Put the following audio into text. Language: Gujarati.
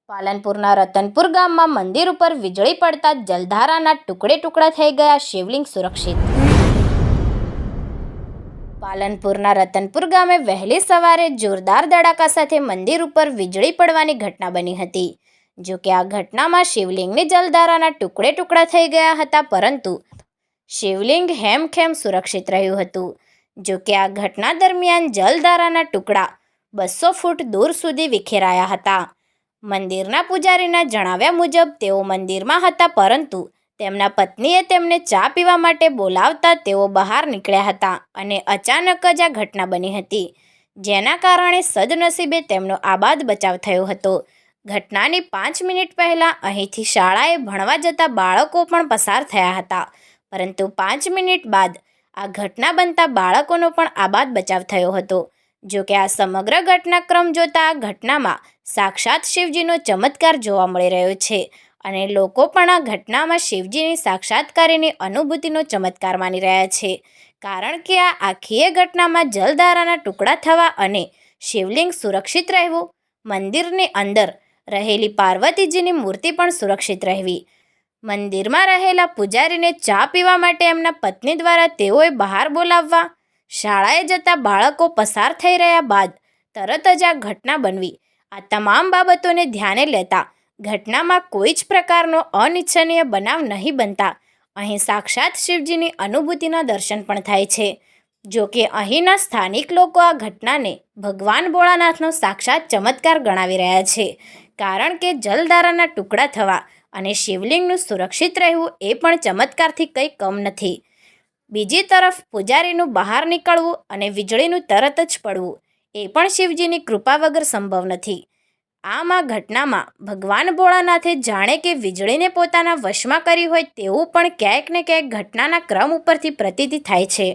પાલનપુરના રતનપુર ગામમાં મંદિર ઉપર વીજળી પડતા જલધારાના ટુકડે ટુકડા થઈ ગયા, શિવલિંગ સુરક્ષિત। પાલનપુરના રતનપુર ગામે વહેલી સવારે જોરદાર ધડાકા સાથે મંદિર ઉપર વીજળી પડવાની ઘટના બની હતી। જો કે આ ઘટનામાં શિવલિંગની જલધારાના ટુકડે ટુકડા થઈ ગયા હતા, પરંતુ શિવલિંગ હેમખેમ સુરક્ષિત રહ્યું હતું। જો કે આ ઘટના દરમિયાન જલધારાના ટુકડા 200 ફૂટ દૂર સુધી વિખેરાયા હતા। મંદિરના પૂજારીના જણાવ્યા મુજબ તેઓ મંદિરમાં હતા, પરંતુ તેમના પત્નીએ તેમને ચા પીવા માટે બોલાવતા તેઓ બહાર નીકળ્યા હતા અને અચાનક જ આ ઘટના બની હતી, જેના કારણે સદનસીબે તેમનો આબાદ બચાવ થયો હતો। ઘટનાની 5 મિનિટ પહેલાં અહીંથી શાળાએ ભણવા જતા બાળકો પણ પસાર થયા હતા, પરંતુ 5 મિનિટ બાદ આ ઘટના બનતા બાળકોનો પણ આબાદ બચાવ થયો હતો। જો કે આ સમગ્ર ઘટનાક્રમ જોતા આ ઘટનામાં સાક્ષાત શિવજીનો ચમત્કાર જોવા મળી રહ્યો છે અને લોકો પણ આ ઘટનામાં શિવજીની સાક્ષાત્કારીની અનુભૂતિનો ચમત્કાર માની રહ્યા છે, કારણ કે આ આખી ઘટનામાં જલધારાના ટુકડા થવા અને શિવલિંગ સુરક્ષિત રહેવું, મંદિરની અંદર રહેલી પાર્વતીજીની મૂર્તિ પણ સુરક્ષિત રહેવી, મંદિરમાં રહેલા પૂજારીને ચા પીવા માટે એમના પત્ની દ્વારા તેઓએ બહાર બોલાવવા, શાળાએ જતા બાળકો પસાર થઈ રહ્યા બાદ તરત જ આ ઘટના બનવી, આ તમામ બાબતોને ધ્યાને લેતા ઘટનામાં કોઈ જ પ્રકારનો અનિચ્છનીય બનાવ નહીં બનતા અહીં સાક્ષાત શિવજીની અનુભૂતિના દર્શન પણ થાય છે। જો કે અહીંના સ્થાનિક લોકો આ ઘટનાને ભગવાન ભોળાનાથનો સાક્ષાત ચમત્કાર ગણાવી રહ્યા છે, કારણ કે જલધારાના ટુકડા થવા અને શિવલિંગનું સુરક્ષિત રહેવું એ પણ ચમત્કારથી કંઈ કમ નથી। બીજી તરફ પૂજારીનું બહાર નીકળવું અને વીજળીનું તરત જ પડવું એ પણ શિવજીની કૃપા વગર સંભવ નથી। આમ આ ઘટનામાં ભગવાન ભોળાનાથે જાણે કે વીજળીને પોતાના વશમાં કરી હોય તેવું પણ ક્યાંક ને ક્યાંક ઘટનાના ક્રમ ઉપરથી પ્રતીતિ થાય છે।